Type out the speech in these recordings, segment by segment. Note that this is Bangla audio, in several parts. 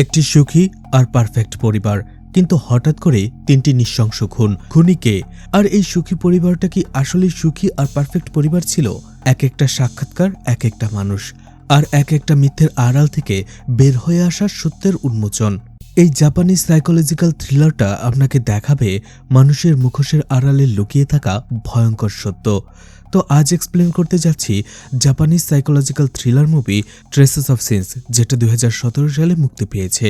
একটি সুখী আর পারফেক্ট পরিবার, কিন্তু হঠাৎ করে তিনটি নৃশংস খুনি কে? আর এই সুখী পরিবারটা কি আসলে সুখী আর পারফেক্ট পরিবার ছিল? এক একটা সাক্ষাৎকার, এক একটা মানুষ, আর এক একটা মিথ্যের আড়াল থেকে বের হয়ে আসার সত্যের উন্মোচন। এই জাপানিজ সাইকোলজিক্যাল থ্রিলারটা আপনাকে দেখাবে মানুষের মুখোশের আড়ালে লুকিয়ে থাকা ভয়ঙ্কর সত্য। তো আজ এক্সপ্লেন করতে যাচ্ছি Japanese psychological thriller movie traces of sins, যেটা 2017 সালে মুক্তি পেয়েছে।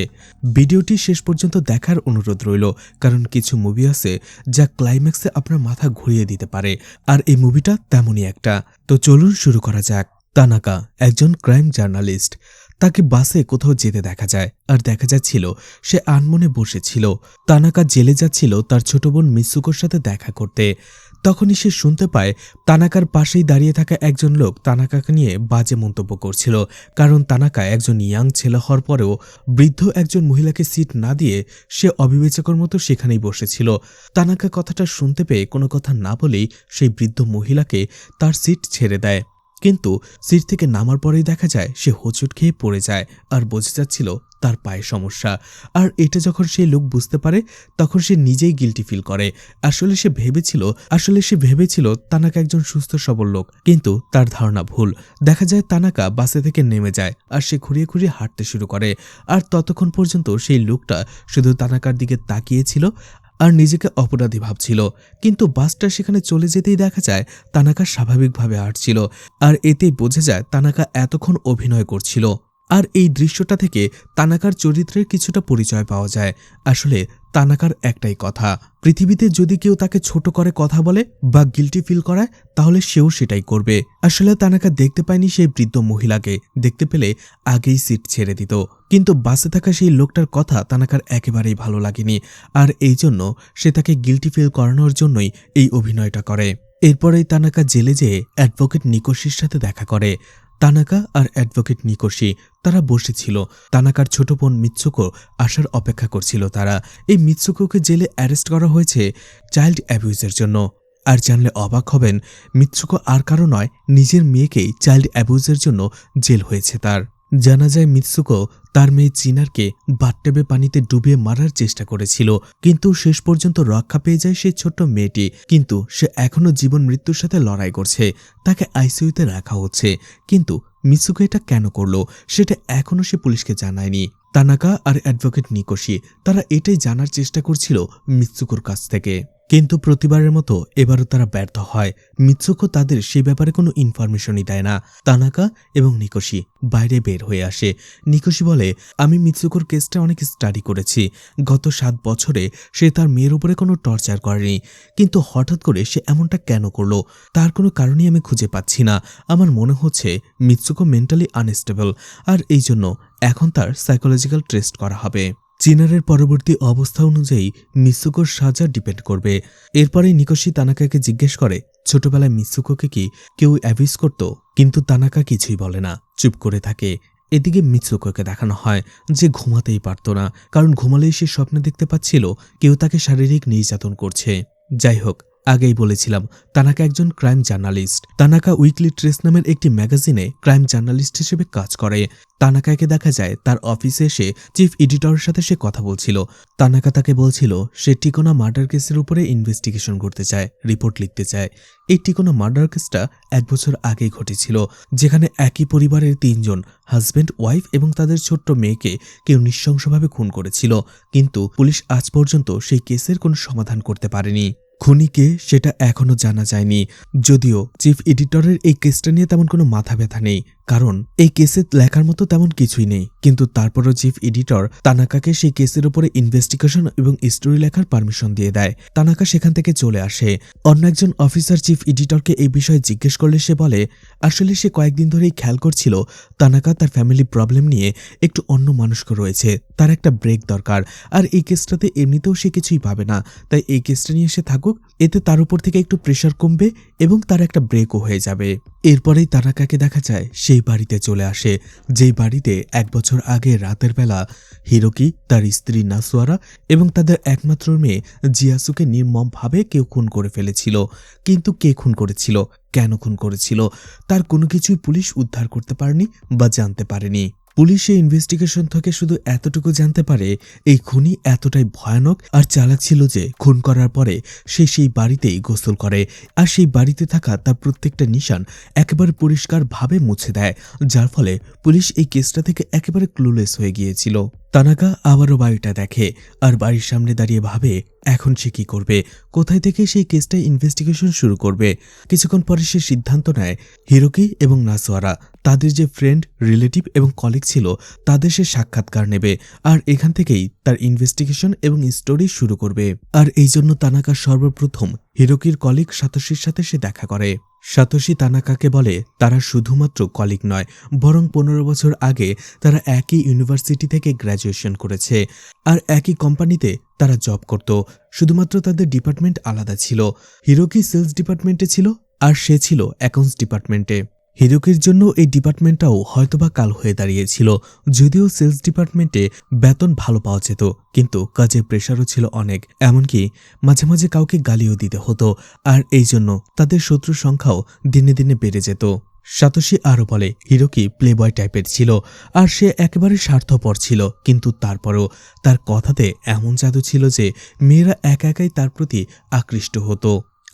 ভিডিওটি শেষ পর্যন্ত দেখার অনুরোধ রইল, কারণ কিছু মুভি আছে যা ক্লাইম্যাক্সে আপনার মাথা ঘুরিয়ে দিতে পারে, আর এই মুভিটা তেমনই একটা। তো চলুন শুরু করা যাক। তানাকা একজন ক্রাইম জার্নালিস্ট। তাকে বাসে কোথাও যেতে দেখা যায়, আর দেখা যাচ্ছিল সে আনমনে বসেছিল। তানাকা জেলে যাচ্ছিল তার ছোট বোন মিৎসুকোর সাথে দেখা করতে। তখনই সে শুনতে পায় তানাকার পাশেই দাঁড়িয়ে থাকা একজন লোক তানাকাকে নিয়ে বাজে মন্তব্য করছিল, কারণ তানাকা একজন ইয়াং ছেলে হওয়ার পরেও বৃদ্ধ একজন মহিলাকে সিট না দিয়ে সে অবিবেচকের মতো সেখানেই বসেছিল। তানাকা কথাটা শুনতে পেয়ে কোনো কথা না বলেই সেই বৃদ্ধ মহিলাকে তার সিট ছেড়ে দেয়, কিন্তু সিট থেকে নামার পরেই দেখা যায় সে হোঁচট খেয়ে পড়ে যায়, আর বোঝা যাচ্ছিল তার পায়ে সমস্যা। আর এটা যখন সেই লোক বুঝতে পারে, তখন সে নিজেই গিল্টি ফিল করে। আসলে সে ভেবেছিল তানাকা একজন সুস্থ সবল লোক, কিন্তু তার ধারণা ভুল। দেখা যায় তানাকা বাসে থেকে নেমে যায়, আর সে ঘুরিয়ে ঘুরিয়ে হাঁটতে শুরু করে। আর ততক্ষণ পর্যন্ত সেই লোকটা শুধু তানাকার দিকে তাকিয়েছিল আর নিজেকে অপরাধী ভাবছিল। কিন্তু বাসটা সেখানে চলে যেতেই দেখা যায় তানাকা স্বাভাবিকভাবে হাঁটছিল, আর এতেই বোঝা যায় তানাকা এতক্ষণ অভিনয় করছিল। আর এই দৃশ্যটা থেকে তানাকার চরিত্রের কিছুটা পরিচয় পাওয়া যায়। আসলে তানাকার একটাই কথা, পৃথিবীতে যদি কেউ তাকে ছোট করে কথা বলে বা গিল্টি ফিল করায়, তাহলে সেও সেটাই করবে। আসলে তানাকা দেখতে পায়নি সেই বৃদ্ধ মহিলাকে, দেখতে পেলে আগেই সিট ছেড়ে দিত। কিন্তু বাসে থাকা সেই লোকটার কথা তানাকার একেবারেই ভালো লাগেনি, আর এই জন্য সে তাকে গিল্টি ফিল করানোর জন্যই এই অভিনয়টা করে। এরপরেই তানাকা জেলে যেয়ে অ্যাডভোকেট নিকোশির সাথে দেখা করে। তানাকা আর অ্যাডভোকেট নিকোশি তারা বসেছিল। তানাকার ছোট বোন মিৎসুকো আসার অপেক্ষা করছিল তারা। এই মিৎসুকোকে জেলে অ্যারেস্ট করা হয়েছে চাইল্ড অ্যাবিউজের জন্য। আর জানলে অবাক হবেন, মিৎসুকো আর কারো নয়, নিজের মেয়েকেই চাইল্ড অ্যাবিউজের জন্য জেল হয়েছে তার। জানা যায় মিৎসুকো তার মেয়ে চিনারকে বাথটবে পানিতে ডুবিয়ে মারার চেষ্টা করেছিল, কিন্তু শেষ পর্যন্ত রক্ষা পেয়ে যায় সেই ছোট্ট মেয়েটি। কিন্তু সে এখনো জীবন মৃত্যুর সাথে লড়াই করছে, তাকে আইসিইউতে রাখা হচ্ছে। কিন্তু মিৎসুকো এটা কেন করলো সেটা এখনো সে পুলিশকে জানায়নি। তানাকা আর অ্যাডভোকেট নিকোশি তারা এটাই জানার চেষ্টা করছিল মিৎসুকোর কাছ থেকে, কিন্তু প্রতিবারের মতো এবারও তারা ব্যর্থ হয়। মিৎসুকো তাদের সেই ব্যাপারে কোনো ইনফরমেশনই দেয় না। তানাকা এবং নিকোশি বাইরে বের হয়ে আসে। নিকোশি বলে, আমি মিৎসুকোর কেসটা অনেক স্টাডি করেছি। গত 7 বছরে সে তার মেয়ের উপরে কোনো টর্চার করেনি, কিন্তু হঠাৎ করে সে এমনটা কেন করলো তার কোনো কারণই আমি খুঁজে পাচ্ছি না। আমার মনে হচ্ছে মিৎসুকো মেন্টালি আনস্টেবল, আর এই জন্য এখন তার সাইকোলজিক্যাল টেস্ট করা হবে। চিনারের পরবর্তী অবস্থা অনুযায়ী মিৎসুকোর সাজা ডিপেন্ড করবে। এরপরে নিকোশি তানাকাকে জিজ্ঞেস করে, ছোটবেলায় মিৎসুকোকে কি কেউ অ্যাবিউজ করত? কিন্তু তানাকা কিছুই বলে না, চুপ করে থাকে। এদিকে মিৎসুকোকে দেখানো হয় যে ঘুমাতেই পারত না, কারণ ঘুমালেই সে স্বপ্নে দেখতে পাচ্ছিল কেউ তাকে শারীরিক নির্যাতন করছে। যাই হোক, আগেই বলেছিলাম তানাকা একজন crime journalist. Tanaka weekly trace নামের একটি ম্যাগাজিনে ক্রাইম জার্নালিস্ট হিসেবে কাজ করে। তানাকাকে দেখা যায় তার অফিসে এসে চিফ এডিটরের সাথে সে কথা বলছিল। তানাকা তাকে বলছিল সে টিকোনা মার্ডার কেসের উপরে ইনভেস্টিগেশন করতে চায়, রিপোর্ট লিখতে চায়। এই টিকোনা মার্ডার কেসটা 1 বছর আগেই ঘটেছিল, যেখানে একই পরিবারের 3 জন হাজব্যান্ড, ওয়াইফ এবং তাদের ছোট্ট মেয়েকে কেউ নৃশংসভাবে খুন করেছিল। কিন্তু পুলিশ আজ পর্যন্ত সেই কেসের কোনো সমাধান করতে পারেনি। খুনিকে সেটা এখনো জানা যায়নি, যদিও চিফ এডিটরের এই কেসটা নিয়ে তেমন কোনো মাথা ব্যথা নেই, কারণ এই কেসে লেখার মতো তেমন কিছুই নেই। কিন্তু তারপরও চিফ এডিটর তানাকাকে সেই কেসের উপরে ইনভেস্টিগেশন এবং স্টোরি লেখার পারমিশন দিয়ে দেয়। তানাকা সেখান থেকে চলে আসে। অন্য একজন অফিসার চিফ এডিটরকে এই বিষয়ে জিজ্ঞেস করলে সে বলে, আসলে সে কয়েকদিন ধরেই খেয়াল করছিল তানাকা তার ফ্যামিলি প্রবলেম নিয়ে একটু অন্য মানুষকে রয়েছে, তার একটা ব্রেক দরকার। আর এই কেসটাতে এমনিতেও সে কিছুই পাবে না, তাই এই কেসটা নিয়ে সে থাকুক, এতে তার উপর থেকে একটু প্রেশার কমবে এবং তার একটা ব্রেকও হয়ে যাবে। এরপরেই তানাকাকে দেখা যায় সেই বাড়িতে চলে আসে, যেই বাড়িতে 1 বছর আগে রাতের বেলা হিরোকি, তার স্ত্রী নাসুয়ারা এবং তাদের একমাত্র মেয়ে জিয়াসুকে নির্মমভাবে কেউ খুন করে ফেলেছিল। কিন্তু কে খুন করেছিল, কেন খুন করেছিল, তার কোনো কিছুই পুলিশ উদ্ধার করতে পারেনি বা জানতে পারেনি। পুলিশ এই ইনভেস্টিগেশন থেকে শুধু এতটুকু জানতে পারে এই খুনি এতটাই ভয়ানক আর চালাক ছিল যে খুন করার পরে সে সেই বাড়িতেই গোসল করে আর সেই বাড়িতে থাকা তার প্রত্যেকটা নিশান একেবারে পরিষ্কারভাবে মুছে দেয়, যার ফলে পুলিশ এই কেসটা থেকে একেবারে ক্লুলেস হয়ে গিয়েছিল। তানাকা আবারও বাড়িটা দেখে আর বাড়ির সামনে দাঁড়িয়ে ভাবে এখন সে কি করবে, কোথায় থেকে সেই কেসটা ইনভেস্টিগেশন শুরু করবে। কিছুক্ষণ পরে সে সিদ্ধান্ত নেয় হিরোকি এবং নাসোয়ারা তাদের যে ফ্রেন্ড, রিলেটিভ এবং কলিগ ছিল তাদের সে সাক্ষাৎকার নেবে আর এখান থেকেই তার ইনভেস্টিগেশন এবং স্টোরি শুরু করবে। আর এই জন্য তানাকা সর্বপ্রথম হিরোকির কলিগ সাতোশির সাথে সে দেখা করে। সাতোশি তানাকাকে বলে তারা শুধুমাত্র কলিগ নয়, বরং 15 বছর আগে তারা একই ইউনিভার্সিটি থেকে গ্র্যাজুয়েশন করেছে আর একই কোম্পানিতে তারা জব করত, শুধুমাত্র তাদের ডিপার্টমেন্ট আলাদা ছিল। হিরোকি সেলস ডিপার্টমেন্টে ছিল আর সে ছিল অ্যাকাউন্টস ডিপার্টমেন্টে। হিরোকির জন্য এই ডিপার্টমেন্টটাও হয়তোবা কাল হয়ে দাঁড়িয়েছিল, যদিও সেলস ডিপার্টমেন্টে বেতন ভালো পাওয়া যেত, কিন্তু কাজের প্রেশারও ছিল অনেক, এমনকি মাঝে মাঝে কাউকে গালিও দিতে হতো আর এই জন্য তাদের শত্রুর সংখ্যাও দিনে দিনে বেড়ে যেত। সাতোশি আরও বলে হিরোকি প্লেবয় টাইপের ছিল আর সে একেবারে স্বার্থপর ছিল, কিন্তু তারপরও তার কথাতে এমন জাদু ছিল যে মেয়েরা একা একাই তার প্রতি আকৃষ্ট হতো।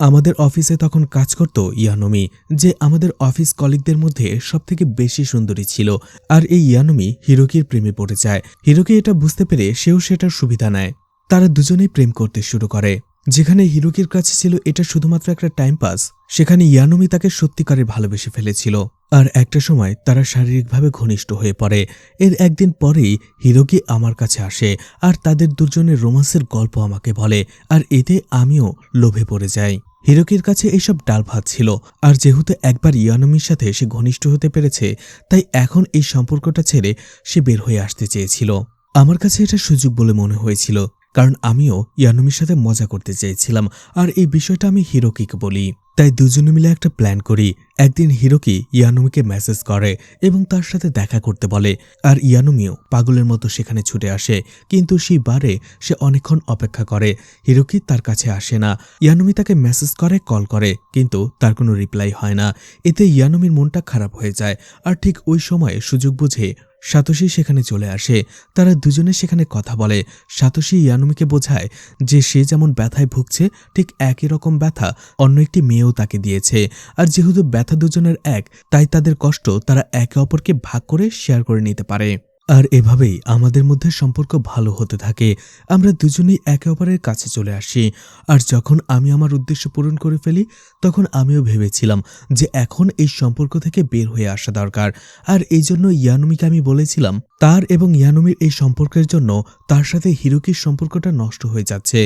আমাদের অফিসে তখন কাজ করত ইয়ানুমি, যে আমাদের অফিস কলিগদের মধ্যে সবথেকে বেশি সুন্দরী ছিল, আর এই ইয়ানুমি হিরোকির প্রেমে পড়ে যায়। হিরোকি এটা বুঝতে পেরে সেও সেটার সুবিধা নেয়। তারা দুজনেই প্রেম করতে শুরু করে। যেখানে হিরোকির কাছে ছিল এটা শুধুমাত্র একটা টাইম পাস, সেখানে ইয়ানুমি তাকে সত্যিকারের ভালোবেসে ফেলেছিল আর একটা সময় তারা শারীরিকভাবে ঘনিষ্ঠ হয়ে পড়ে। এর একদিন পরেই হিরোকি আমার কাছে আসে আর তাদের দুজনের রোমান্সের গল্প আমাকে বলে আর এতে আমিও লোভে পড়ে যাই। হিরোকির কাছে এইসব ডাল ভাত ছিল আর যেহেতু একবার ইয়ানুমির সাথে সে ঘনিষ্ঠ হতে পেরেছে, তাই এখন এই সম্পর্কটা ছেড়ে সে বের হয়ে আসতে চেয়েছিল। আমার কাছে এটা সুযোগ বলে মনে হয়েছিল, কারণ আমিও ইয়ানুমির সাথে মজা করতে চেয়েছিলাম আর এই বিষয়টা আমি হিরোকিকে বলি। তাই দুজনে মিলে একটা প্ল্যান করি। একদিন হিরোকি ইয়ানুমিকে মেসেজ করে এবং তার সাথে দেখা করতে বলে আর ইয়ানুমিও পাগলের মতো সেখানে ছুটে আসে, কিন্তু সেই বারে সে অনেকক্ষণ অপেক্ষা করে। হিরোকি তার কাছে আসে না। ইয়ানুমি তাকে মেসেজ করে, কল করে, কিন্তু তার কোনো রিপ্লাই হয় না। এতে ইয়ানুমির মনটা খারাপ হয়ে যায় আর ঠিক ওই সময়ে সুযোগ বুঝে সাতোশি সেখানে চলে আসে। তারা দুজনে সেখানে কথা বলে। সাতোশি ইয়ানুমিকে বোঝায় যে সে যেমন ব্যথায় ভুগছে ঠিক একই রকম ব্যথা অন্য একটি মেয়েও তাকে দিয়েছে, আর যেহেতু ব্যথা দুজনের এক, তাই তাদের কষ্ট তারা একে অপরকে ভাগ করে শেয়ার করে নিতে পারে। আর এভাবেই আমাদের মধ্যে সম্পর্ক ভালো হতে থাকে। আমরা দুজনেই একে অপরের কাছে চলে আসি। আর যখন আমি আমার উদ্দেশ্য পূরণ করে ফেলি, তখন আমিও ভেবেছিলাম যে এখন এই সম্পর্ক থেকে বের হয়ে আসা দরকার। আর এই জন্য ইয়ানুমিকে আমি বলেছিলাম তার এবং ইয়ানুমির এই সম্পর্কের জন্য তার সাথে হিরোকির সম্পর্কটা নষ্ট হয়ে যাচ্ছে,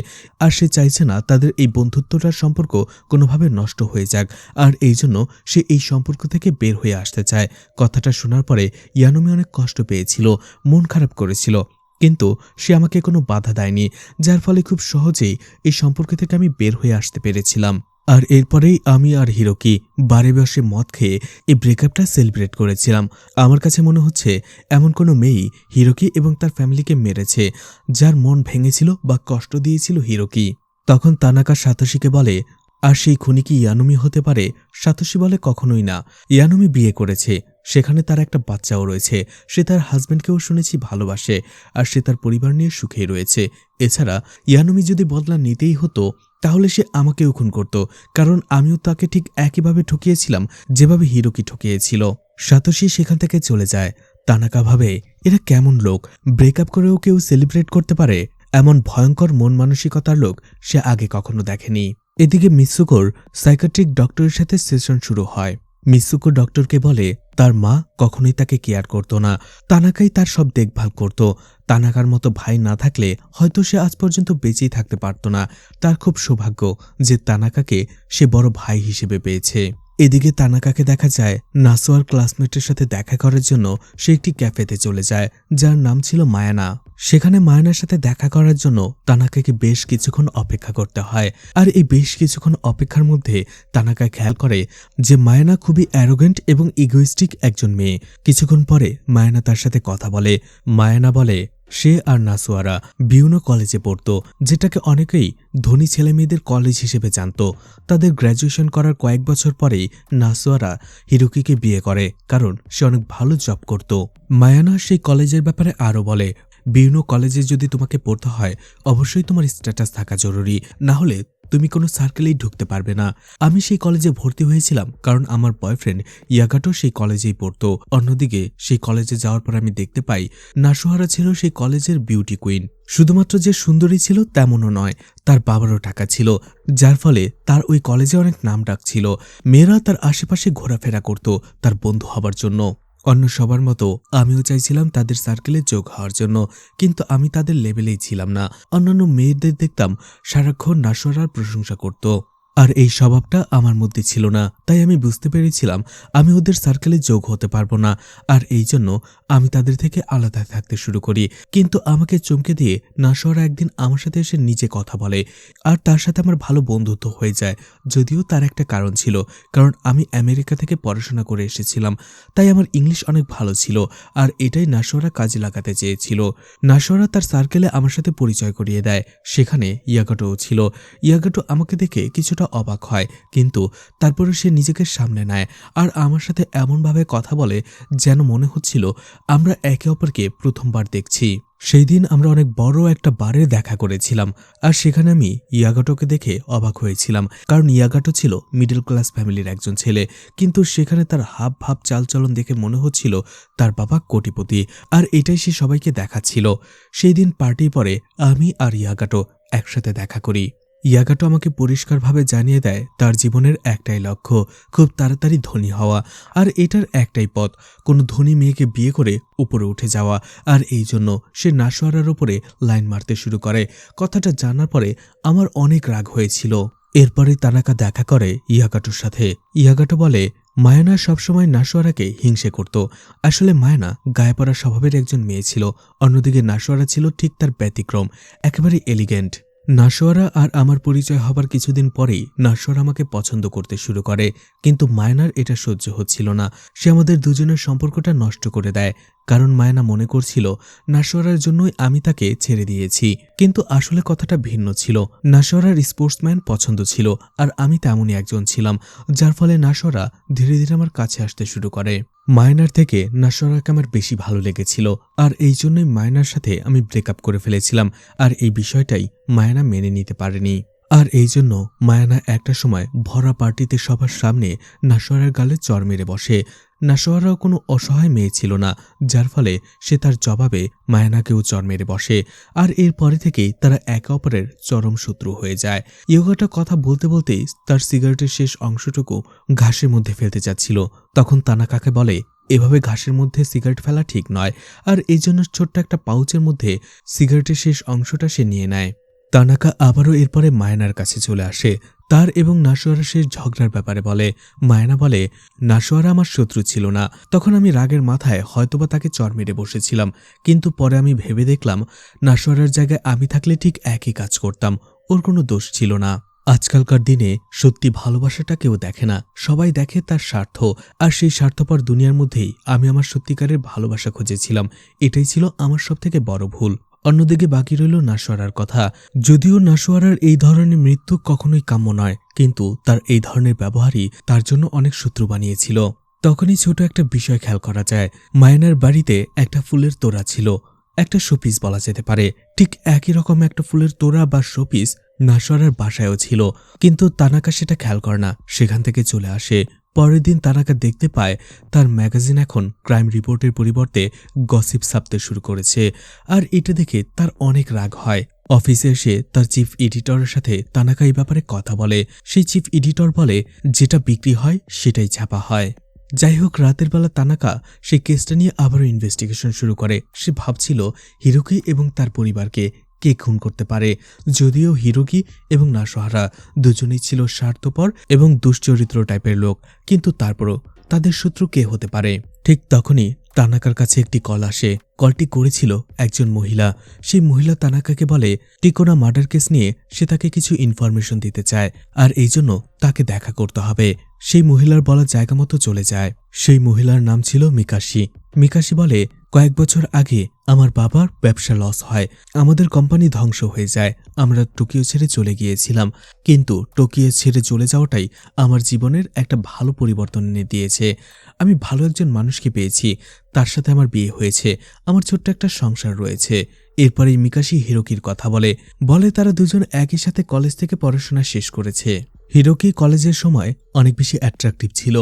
আর সে চাইছে না তাদের এই বন্ধুত্বটার সম্পর্ক কোনোভাবে নষ্ট হয়ে যাক, আর এই জন্য সে এই সম্পর্ক থেকে বের হয়ে আসতে চায়। কথাটা শোনার পরে ইয়ানুমি অনেক কষ্ট পেয়েছিল, মন খারাপ করেছিল, কিন্তু সে আমাকে কোনো বাধা দেয়নি, যার ফলে খুব সহজেই এই সম্পর্ক থেকে আমি বের হয়ে আসতে পেরেছিলাম। আর এরপরেই আমি আর হিরোকি বারে বসে মদ খেয়ে এই ব্রেকআপটা সেলিব্রেট করেছিলাম। আমার কাছে মনে হচ্ছে এমন কোনো মেয়েই হিরোকি এবং তার ফ্যামিলিকে মেরেছে, যার মন ভেঙেছিল বা কষ্ট দিয়েছিল হিরোকি। তখন তানাকা সাতোশিকে বলে, আর সেই খুনি কি ইয়ানুমি হতে পারে? সাতোশি বলে, কখনোই না। ইয়ানুমি বিয়ে করেছে, সেখানে তার একটা বাচ্চাও রয়েছে, সে তার হাজব্যান্ডকেও শুনেছি ভালোবাসে, আর সে তার পরিবার নিয়ে সুখেই রয়েছে। এছাড়া ইয়ানুমি যদি বদলা নিতেই হতো তাহলে সে আমাকেও খুন করত, কারণ আমিও তাকে ঠিক একইভাবে ঠকিয়েছিলাম যেভাবে হিরোকি ঠকিয়েছিল। সাতোশি সেখান থেকে চলে যায়। তানাকা ভাবে এরা কেমন লোক, ব্রেকআপ করেও কেউ সেলিব্রেট করতে পারে? এমন ভয়ঙ্কর মন মানসিকতার লোক সে আগে কখনো দেখেনি। এদিকে মিৎসুকোর সাইকিয়াট্রিক ডক্টরের সাথে সেশন শুরু হয়। মিৎসুকো ডক্টরকে বলে তার মা কখনোই তাকে কেয়ার করত না, তানাকাই তার সব দেখভাল করত। তানাকার মতো ভাই না থাকলে হয়তো সে আজ পর্যন্ত বেঁচেই থাকতে পারত না। তার খুব সৌভাগ্য যে তানাকাকে সে বড় ভাই হিসেবে পেয়েছে। এদিকে তানাকাকে দেখা যায় নাসোয়ার ক্লাসমেটের সাথে দেখা করার জন্য সে একটি ক্যাফেতে চলে যায়, যার নাম ছিল মায়ানা। সেখানে মায়ানার সাথে দেখা করার জন্য তানাকাকে বেশ কিছুক্ষণ অপেক্ষা করতে হয়। আর এই বেশ কিছুক্ষণ অপেক্ষার মধ্যে তানাকা খেয়াল করে যে মায়ানা খুবই অ্যারোগেন্ট এবং ইগোইস্টিক একজন মেয়ে। কিছুক্ষণ পরে মায়ানা তার সাথে কথা বলে। মায়ানা বলে সে আর নাসোয়ারা বিউনো কলেজে পড়ত, যেটাকে অনেকেই ধনী ছেলেমেয়েদের কলেজ হিসেবে জানত। তাদের গ্র্যাজুয়েশন করার কয়েক বছর পরেই নাসোয়ারা হিরোকিকে বিয়ে করে, কারণ সে অনেক ভালো জব করত। মায়ানা সেই কলেজের ব্যাপারে আরও বলে, বিউনো কলেজে যদি তোমাকে পড়তে হয় অবশ্যই তোমার স্ট্যাটাস থাকা জরুরি, না হলে তুমি কোনো সার্কেলেই ঢুকতে পারবে না। আমি সেই কলেজে ভর্তি হয়েছিলাম কারণ আমার বয়ফ্রেন্ড ইয়াগাটো সেই কলেজেই পড়তো। অন্যদিকে সেই কলেজে যাওয়ার পর আমি দেখতে পাই নাসোহারা ছিল সেই কলেজের বিউটি কুইন। শুধুমাত্র যে সুন্দরী ছিল তেমনও নয়, তার বাবারও টাকা ছিল, যার ফলে তার ওই কলেজে অনেক নাম ডাক ছিল। মেয়েরা তার আশেপাশে ঘোরাফেরা করত তার বন্ধু হবার জন্য। অন্য সবার মতো আমিও চাইছিলাম তাদের সার্কেলে যোগ হওয়ার জন্য, কিন্তু আমি তাদের লেভেলেই ছিলাম না। অন্যান্য মেয়েদের দেখতাম সারাক্ষণ নাসোয়ারার প্রশংসা করত, আর এই স্বভাবটা আমার মধ্যে ছিল না। তাই আমি বুঝতে পেরেছিলাম আমি ওদের সার্কেলে যোগ হতে পারবো না, আর এই জন্য আমি তাদের থেকে আলাদা থাকতে শুরু করি। কিন্তু আমাকে চমকে দিয়ে নাসোয়ারা একদিন আমার সাথে এসে নিজে কথা বলে, আর তার সাথে আমার ভালো বন্ধুত্ব হয়ে যায়। যদিও তার একটা কারণ ছিল, কারণ আমি আমেরিকা থেকে পড়াশোনা করে এসেছিলাম, তাই আমার ইংলিশ অনেক ভালো ছিল, আর এটাই নাসোয়ারা কাজে লাগাতে চেয়েছিল। নাসোয়ারা তার সার্কেলে আমার সাথে পরিচয় করিয়ে দেয়। সেখানে ইয়াগাটোও ছিল। ইয়াগাটো আমাকে দেখে কিছুটা অবাক হয়, কিন্তু তারপরে সে নিজেকে সামলে নেয় আর আমার সাথে এমনভাবে কথা বলে যেন মনে হচ্ছিল আমরা একে অপরকে প্রথমবার দেখছি। সেই দিন আমরা অনেক বড় একটা বারে দেখা করেছিলাম, আর সেখানে আমি ইয়াগাটোকে দেখে অবাক হয়েছিলাম, কারণ ইয়াগাটো ছিল মিডল ক্লাস ফ্যামিলির একজন ছেলে, কিন্তু সেখানে তার হাব ভাব চালচলন দেখে মনে হচ্ছিল তার বাবা কোটিপতি, আর এটাই সে সবাইকে দেখাচ্ছিল। সেই দিন পার্টির পরে আমি আর ইয়াগাটো একসাথে দেখা করি। ইয়াগাটো আমাকে পরিষ্কারভাবে জানিয়ে দেয় তার জীবনের একটাই লক্ষ্য, খুব তাড়াতাড়ি ধনী হওয়া, আর এটার একটাই পথ কোনো ধনী মেয়েকে বিয়ে করে উপরে উঠে যাওয়া। আর এই জন্য সে নাসোয়ারার উপরে লাইন মারতে শুরু করে। কথাটা জানার পরে আমার অনেক রাগ হয়েছিল। এরপরে তানাকা দেখা করে ইয়াগাটোর সাথে। ইয়াগাটো বলে মায়ানা সবসময় নাসোয়ারাকে হিংসে করত। আসলে মায়ানা গায়ে পড়া স্বভাবের একজন মেয়ে ছিল, অন্যদিকে নাসোয়ারা ছিল ঠিক তার ব্যতিক্রম, একেবারে এলিগেন্ট। নাসোয়ারা আর আমার পরিচয় হবার কিছুদিন পরেই নাসোয়ারা আমাকে পছন্দ করতে শুরু করে, কিন্তু মায়ানার এটা সহ্য হচ্ছিল না। সে আমাদের দুজনের সম্পর্কটা নষ্ট করে দেয়, কারণ মায়ানা মনে করছিল নাসোয়ারার জন্যই আমি তাকে ছেড়ে দিয়েছি, কিন্তু আসলে কথাটা ভিন্ন ছিল। নাসোয়ারার স্পোর্টসম্যান পছন্দ ছিল, আর আমি তেমনই একজন ছিলাম, যার ফলে নাসোয়ারা ধীরে ধীরে আমার কাছে আসতে শুরু করে। মায়ানার থেকে নাসোয়ারাকে আমার বেশি ভালো লেগেছিল, আর এই জন্যই মায়ানার সাথে আমি ব্রেকআপ করে ফেলেছিলাম, আর এই বিষয়টাই মায়ানা মেনে নিতে পারেনি। আর এই জন্য মায়ানা একটা সময় ভরা পার্টিতে সবার সামনে নাসোয়ারার গালে চর মেরে বসে। নাসোয়ারাও কোনো অসহায় মেয়ে ছিল না, যার ফলে সে তার জবাবে মায়ানাকেও চর মেরে বসে, আর এরপরে থেকেই তারা একে অপরের চরম শত্রু হয়ে যায়। ইয়োগাটা কথা বলতে বলতেই তার সিগারেটের শেষ অংশটুকু ঘাসের মধ্যে ফেলতে যাচ্ছিল। তখন তানাকাকে বলে এভাবে ঘাসের মধ্যে সিগারেট ফেলা ঠিক নয়, আর এই জন্য ছোট্ট একটা পাউচের মধ্যে সিগারেটের শেষ অংশটা সে নিয়ে নেয়। তানাকা আবারও এরপরে মায়ানার কাছে চলে আসে, তার এবং নাসোয়ারা শেষ ঝগড়ার ব্যাপারে বলে। মায়ানা বলে নাসোয়ারা আমার শত্রু ছিল না, তখন আমি রাগের মাথায় হয়তোবা তাকে চর মেরে বসেছিলাম, কিন্তু পরে আমি ভেবে দেখলাম নাসোয়ারার জায়গায় আমি থাকলে ঠিক একই কাজ করতাম, ওর কোনো দোষ ছিল না। আজকালকার দিনে সত্যি ভালোবাসাটা কেউ দেখে না, সবাই দেখে তার স্বার্থ, আর সেই স্বার্থপর দুনিয়ার মধ্যেই আমি আমার সত্যিকারের ভালোবাসা খুঁজেছিলাম। এটাই ছিল আমার সবথেকে বড় ভুল। অন্যদিকে বাকি রইল নাসোয়ারার কথা। যদিও নাসোয়ারার এই ধরনের মৃত্যু কখনোই কাম্য নয়, কিন্তু তার এই ধরনের ব্যবহারই তার জন্য অনেক শত্রু বানিয়েছিল। তখনই ছোট একটা বিষয় খেয়াল করা যায়। মায়ানার বাড়িতে একটা ফুলের তোড়া ছিল, একটা শোপিস বলা যেতে পারে। ঠিক একই রকম একটা ফুলের তোড়া বা শোপিস নাসোয়ারার বাসায়ও ছিল, কিন্তু তানাকা সেটা খেয়াল করে না, সেখান থেকে চলে আসে। পরের দিন তানাকা দেখতে পায় তার ম্যাগাজিন এখন ক্রাইম রিপোর্টের পরিবর্তে গসিপ ছাপতে শুরু করেছে, আর এটা দেখে তার অনেক রাগ হয়। অফিসে এসে তার চিফ এডিটরের সাথে তানাকা এই ব্যাপারে কথা বলে। সেই চিফ এডিটর বলে যেটা বিক্রি হয় সেটাই ছাপা হয়। যাই হোক, রাতের বেলা তানাকা সেই কেসটা নিয়ে আবারও ইনভেস্টিগেশন শুরু করে। সে ভাবছিল হিরোকি এবং তার পরিবারকে কে খুন করতে পারে। যদিও হিরোকি এবং নাসোহারা দুজনেই ছিল স্বার্থপর এবং দুশ্চরিত্র টাইপের লোক, কিন্তু তারপরও তাদের শত্রু কে হতে পারে। ঠিক তখনই তানাকার কাছে একটি কল আসে। কলটি করেছিল একজন মহিলা। সেই মহিলা তানাকাকে বলে টিকোনা মার্ডার কেস নিয়ে সে তাকে কিছু ইনফরমেশন দিতে চায়, আর এই জন্য তাকে দেখা করতে হবে। সেই মহিলার বলা জায়গা মতো চলে যায়। সেই মহিলার নাম ছিল মিকাশি। মিকাশি বলে কয়েক বছর আগে আমার বাবার ব্যবসা লস হয়, আমাদের কোম্পানি ধ্বংস হয়ে যায়। আমরা টোকিও ছেড়ে চলে গিয়েছিলাম, কিন্তু টোকিও ছেড়ে চলে যাওয়াটাই আমার জীবনের একটা ভালো পরিবর্তন এনে দিয়েছে। আমি ভালো একজন মানুষকে পেয়েছি, তার সাথে আমার বিয়ে হয়েছে, আমার ছোট্ট একটা সংসার রয়েছে। এরপরেই মিকাশি হিরোকির কথা বলে তারা দুজন একই সাথে কলেজ থেকে পড়াশোনা শেষ করেছে। হিরোকি কলেজের সময় অনেক বেশি অ্যাট্রাকটিভ ছিল,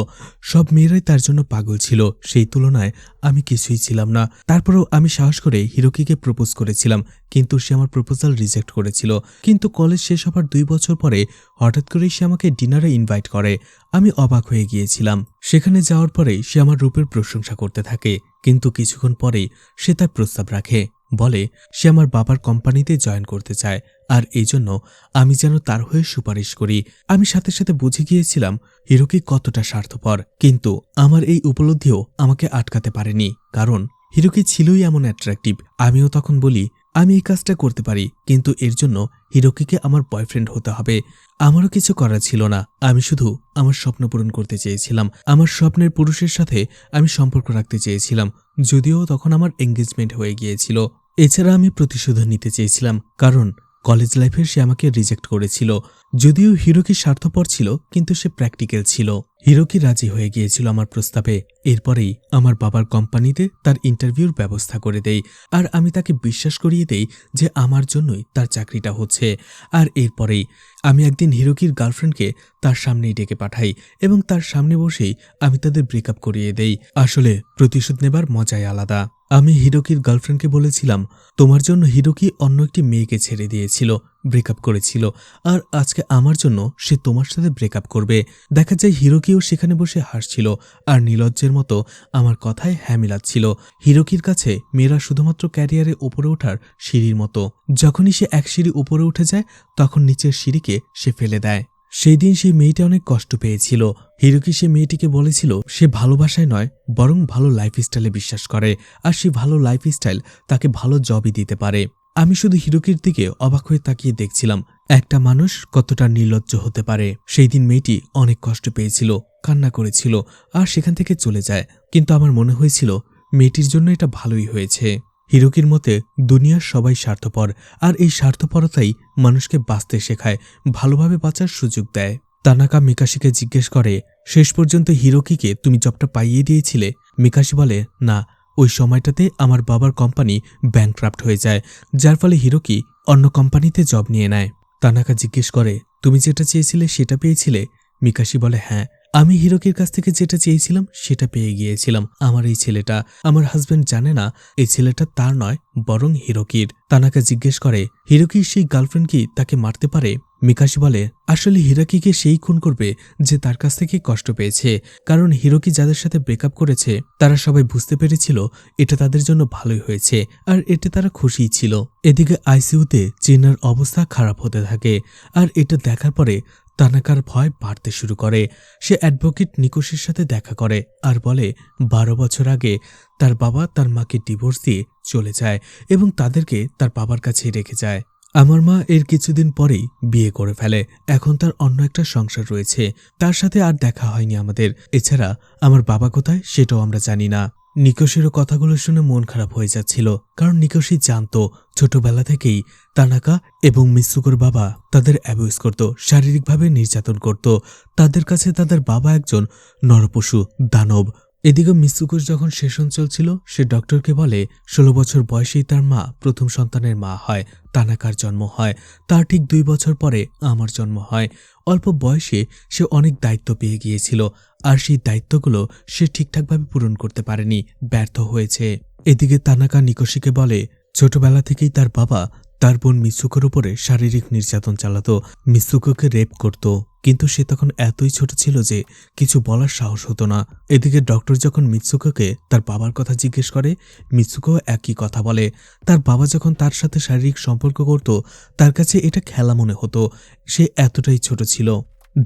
সব মেয়েরাই তার জন্য পাগল ছিল, সেই তুলনায় আমি কিছুই ছিলাম না। তারপরেও আমি সাহস করে হিরোকিকে প্রপোজ করেছিলাম, কিন্তু সে আমার প্রপোজাল রিজেক্ট করেছিল। কিন্তু কলেজ শেষ হবার 2 বছর পরে হঠাৎ করেই সে আমাকে ডিনারে ইনভাইট করে। আমি অবাক হয়ে গিয়েছিলাম। সেখানে যাওয়ার পরেই সে আমার রূপের প্রশংসা করতে থাকে, কিন্তু কিছুক্ষণ পরেই সে তার প্রস্তাব রাখে, বলে সে আমার বাবার কোম্পানিতে জয়েন করতে চায়, আর এই জন্য আমি যেন তার হয়ে সুপারিশ করি। আমি সাথে সাথে বুঝে গিয়েছিলাম হিরোকি কতটা স্বার্থপর, কিন্তু আমার এই উপলব্ধিও আমাকে আটকাতে পারেনি, কারণ হিরোকি ছিলই এমন অ্যাট্রাকটিভ। আমিও তখন বলি আমি এই কাজটা করতে পারি, কিন্তু এর জন্য হিরোকিকে আমার বয়ফ্রেন্ড হতে হবে। আমারও কিছু করার ছিল না, আমি শুধু আমার স্বপ্ন পূরণ করতে চেয়েছিলাম। আমার স্বপ্নের পুরুষের সাথে আমি সম্পর্ক রাখতে চেয়েছিলাম, যদিও তখন আমার এঙ্গেজমেন্ট হয়ে গিয়েছিল। এছাড়া আমি প্রতিশোধ নিতে চেয়েছিলাম, কারণ কলেজ লাইফে সে আমাকে রিজেক্ট করেছিল। যদিও হিরোকি স্বার্থপর ছিল, কিন্তু সে প্র্যাকটিক্যাল ছিল। হিরোকি রাজি হয়ে গিয়েছিল আমার প্রস্তাবে। এরপরেই আমার বাবার কোম্পানিতে তার ইন্টারভিউর ব্যবস্থা করে দেই, আর আমি তাকে বিশ্বাস করিয়ে দেই যে আমার জন্যই তার চাকরিটা হচ্ছে। আর এরপরেই আমি একদিন হিরোকির গার্লফ্রেন্ডকে তার সামনেই ডেকে পাঠাই, এবং তার সামনে বসেই আমি তাদের ব্রেকআপ করিয়ে দেই। আসলে প্রতিশোধ নেবার মজাই আলাদা। আমি হিরোকির গার্লফ্রেন্ডকে বলেছিলাম, তোমার জন্য হিরোকি অন্য একটি মেয়েকে ছেড়ে দিয়েছিল, ব্রেকআপ করেছিল, আর আজকে আমার জন্য সে তোমার সাথে ব্রেকআপ করবে। দেখা যায় হিরোকিও সেখানে বসে হাসছিল, আর নির্লজ্জের মতো আমার কথায় হ্যাঁ মিলাচ্ছিল। হিরোকির কাছে মেয়েরা শুধুমাত্র ক্যারিয়ারে উপরে ওঠার সিঁড়ির মতো। যখনই সে এক সিঁড়ি উপরে উঠে যায়, তখন নিচের সিঁড়িকে সে ফেলে দেয়। সেই দিন সেই মেয়েটা অনেক কষ্ট পেয়েছিল। হিরোকি সে মেয়েটিকে বলেছিল সে ভালোবাসায় নয়, বরং ভালো লাইফস্টাইলে বিশ্বাস করে, আর সে ভালো লাইফস্টাইল তাকে ভালো জবই দিতে পারে। আমি শুধু হিরোকির দিকে অবাক হয়ে তাকিয়ে দেখছিলাম, একটা মানুষ কতটা নির্লজ্জ হতে পারে। সেই দিন মেয়েটি অনেক কষ্ট পেয়েছিল, কান্না করেছিল, আর সেখান থেকে চলে যায়। কিন্তু আমার মনে হয়েছিল মেয়েটির জন্য এটা ভালোই হয়েছে। হিরোকির মতে দুনিয়ার সবাই স্বার্থপর, আর এই স্বার্থপরতাই মানুষকে বাঁচতে শেখায়, ভালোভাবে বাঁচার সুযোগ দেয়। তানাকা মিকাশিকে জিজ্ঞেস করে, শেষ পর্যন্ত হিরোকিকে তুমি জবটা পাইয়ে দিয়েছিলে? মিকাশি বলে, না, ওই সময়টাতে আমার বাবার কোম্পানি ব্যাংক্রাফট হয়ে যায়, যার ফলে হিরোকি অন্য কোম্পানিতে জব নিয়ে নেয়। তানাকা জিজ্ঞেস করে, তুমি যেটা চেয়েছিলে সেটা পেয়েছিলে? মিকাশি বলে, হ্যাঁ, আমি হিরোকির কাছ থেকে যেটা চেয়েছিলাম সেটা পেয়ে গিয়েছিলাম। আমার এই ছেলেটা, আমার হাজবেন্ড জানে না এই ছেলেটা তার নয়, বরং হিরোকির। তানাকা জিজ্ঞেস করে, হিরোকির সেই গার্লফ্রেন্ড কি তাকে মারতে পারে? মিকাশি বলে, আসলে হিরোকিকে সেই খুন করবে যে তার কাছ থেকে কষ্ট পেয়েছে, কারণ হিরোকি যাদের সাথে ব্রেকআপ করেছে তারা সবাই বুঝতে পেরেছিল এটা তাদের জন্য ভালোই হয়েছে, আর এতে তারা খুশিই ছিল। এদিকে আইসিইউতে চিনার অবস্থা খারাপ হতে থাকে, আর এটা দেখার পরে তানাকার ভয় বাড়তে শুরু করে। সে অ্যাডভোকেট নিকোশের সাথে দেখা করে আর বলে 12 বছর আগে তার বাবা তার মাকে ডিভোর্স দিয়ে চলে যায় এবং তাদেরকে তার বাবার কাছেই রেখে যায়। আমার মা এর কিছুদিন পরেই বিয়ে করে ফেলে, এখন তার অন্য একটা সংসার রয়েছে, তার সাথে আর দেখা হয়নি আমাদের। এছাড়া আমার বাবা কোথায় সেটাও আমরা জানি না। নিকোশেরও কথাগুলো শুনে মন খারাপ হয়ে যাচ্ছিল, কারণ নিকোশই জানতো ছোটবেলা থেকেই তানাকা এবং মিৎসুকোর বাবা তাদের অ্যাবিউজ করত, শারীরিকভাবে নির্যাতন করত। তাদের কাছে তাদের বাবা একজন নরপশু, দানব। এদিকে মিৎসুকোর যখন সেশন চলছিল, সে ডক্টরকে বলে 16 বছর বয়সেই তার মা প্রথম সন্তানের মা হয়, তানাকার জন্ম হয়। তার ঠিক 2 বছর পরে আমার জন্ম হয়। অল্প বয়সে সে অনেক দায়িত্ব পেয়ে গিয়েছিল, আর সেই দায়িত্বগুলো সে ঠিকঠাকভাবে পূরণ করতে পারেনি, ব্যর্থ হয়েছে। এদিকে তানাকা নিকোশিকে বলে ছোটবেলা থেকেই তার বাবা তার বোন মিৎসুকোর উপরে শারীরিক নির্যাতন চালাতো, মিৎসুকোকে রেপ করত, কিন্তু সে তখন এতই ছোট ছিল যে কিছু বলার সাহস হতো না। এদিকে ডক্টর যখন মিৎসুকোকে তার বাবার কথা জিজ্ঞেস করে, মিৎসুকো একই কথা বলে। তার বাবা যখন তার সাথে শারীরিক সম্পর্ক করত, তার কাছে এটা খেলা মনে হতো, সে এতটাই ছোট ছিল।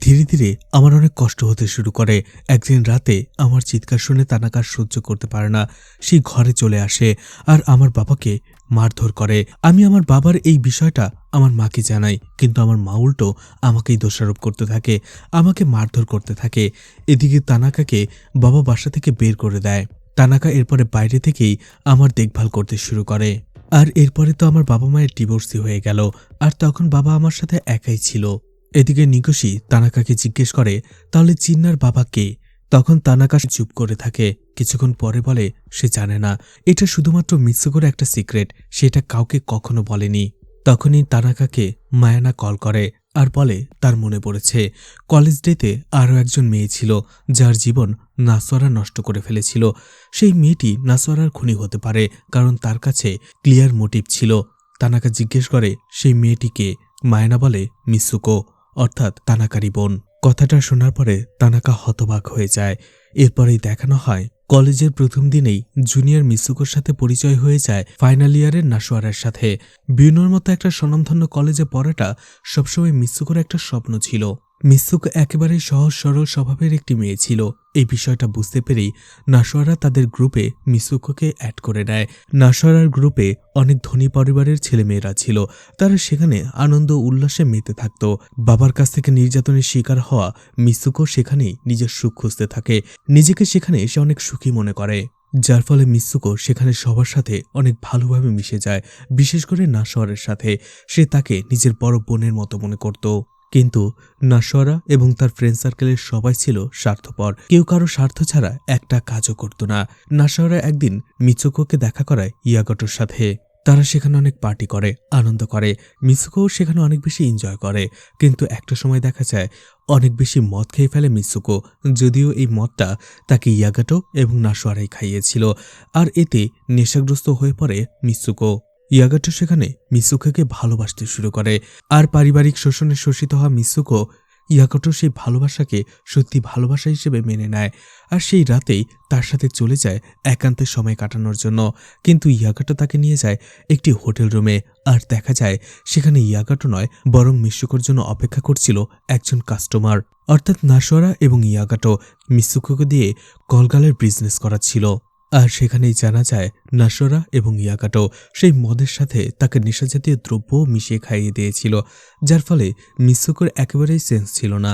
ধীরে ধীরে আমার অনেক কষ্ট হতে শুরু করে। একদিন রাতে আমার চিৎকার শুনে তানাকা সহ্য করতে পারে না, সে ঘরে চলে আসে আর আমার বাবাকে মারধর করে। আমি আমার বাবার এই বিষয়টা আমার মাকে জানাই, কিন্তু আমার মা উল্টো আমাকেই দোষারোপ করতে থাকে, আমাকে মারধর করতে থাকে। এদিকে তানাকাকে বাবা বাসা থেকে বের করে দেয়। তানাকা এরপরে বাইরে থেকেই আমার দেখভাল করতে শুরু করে। আর এরপরে তো আমার বাবা মায়ের ডিভোর্সই হয়ে গেল, আর তখন বাবা আমার সাথে একাই ছিল। এদিকে নিকোশি তানাকাকে জিজ্ঞেস করে, তাহলে চিন্নার বাবা কে? তখন তানাকা চুপ করে থাকে। কিছুক্ষণ পরে বলে সে জানে না, এটা শুধুমাত্র মিৎসুকোর একটা সিক্রেট, সেটা কাউকে কখনো বলেনি। তখনই তানাকাকে মায়ানা কল করে আর বলে তার মনে পড়েছে কলেজ ডেতে আরও একজন মেয়ে ছিল যার জীবন নাসওয়ারা নষ্ট করে ফেলেছিল। সেই মেয়েটি নাসওয়ারার খুনি হতে পারে, কারণ তার কাছে ক্লিয়ার মোটিভ ছিল। তানাকা জিজ্ঞেস করে সেই মেয়েটিকে। মায়ানা বলে মিৎসুকো, অর্থাৎ তানাকারি বোন। কথাটা শোনার পরে তানাকা হতবাক হয়ে যায়। এরপরেই দেখানো হয় কলেজের প্রথম দিনেই জুনিয়র মিৎসুকোর সাথে পরিচয় হয়ে যায় ফাইনাল ইয়ারের নাসওয়ারার সাথে। বিউনোর মতো একটা স্বনামধন্য কলেজে পড়াটা সবসময় মিৎসুকোর একটা স্বপ্ন ছিল। মিৎসুকো একেবারেই সহজ সরল স্বভাবের একটি মেয়ে ছিল। এই বিষয়টা বুঝতে পেরেই নাসওয়ারা তাদের গ্রুপে মিৎসুকোকে অ্যাড করে নেয়। নাসওয়ারার গ্রুপে অনেক ধনী পরিবারের ছেলেমেয়েরা ছিল। তারা সেখানে আনন্দ উল্লাসে মেতে থাকত। বাবার কাছ থেকে নির্যাতনের শিকার হওয়া মিৎসুকো সেখানেই নিজের সুখ খুঁজতে থাকে। নিজেকে সেখানে সে অনেক সুখী মনে করে, যার ফলে মিৎসুকো সেখানে সবার সাথে অনেক ভালোভাবে মিশে যায়। বিশেষ করে নাসওয়ারার সাথে সে তাকে নিজের বড় বোনের মতো মনে করত। কিন্তু নাসওয়ারা এবং তার ফ্রেন্ড সার্কেলের সবাই ছিল স্বার্থপর। কেউ কারো স্বার্থ ছাড়া একটা কাজও করত না। নাসওয়ারা একদিন মিৎসুকোকে দেখা করায় ইয়াগোটোর সাথে। তারা সেখানে অনেক পার্টি করে, আনন্দ করে। মিৎসুকোও সেখানে অনেক বেশি এনজয় করে। কিন্তু একটা সময় দেখা যায় অনেক বেশি মদ খেয়ে ফেলে মিৎসুকো, যদিও এই মদটা তাকে ইয়াগাটো এবং নাসওয়ারাই খাইয়েছিল। আর এতে নেশাগ্রস্ত হয়ে পড়ে মিৎসুকো। ইয়াগাটো সেখানে মিৎসুকোকে ভালোবাসতে শুরু করে। আর পারিবারিক শোষণে শোষিত হওয়া মিৎসুকো ইয়াগাটো সেই ভালোবাসাকে সত্যি ভালোবাসা হিসেবে মেনে নেয়। আর সেই রাতেই তার সাথে চলে যায় একান্তে সময় কাটানোর জন্য। কিন্তু ইয়াগাটো তাকে নিয়ে যায় একটি হোটেল রুমে। আর দেখা যায় সেখানে ইয়াগাটো নয়, বরং মিৎসুকোর জন্য অপেক্ষা করছিল একজন কাস্টমার। অর্থাৎ নাসওয়ারা এবং ইয়াগাটো মিৎসুকোকে দিয়ে কলগালের বিজনেস করাচ্ছিল। আর সেখানেই জানা যায় নাসওয়ারা এবং ইয়াগাটো সেই মদের সাথে তাকে নেশাজাতীয় দ্রব্য মিশিয়ে খাইয়ে দিয়েছিল, যার ফলে মিৎসুকোর একেবারেই সেন্স ছিল না।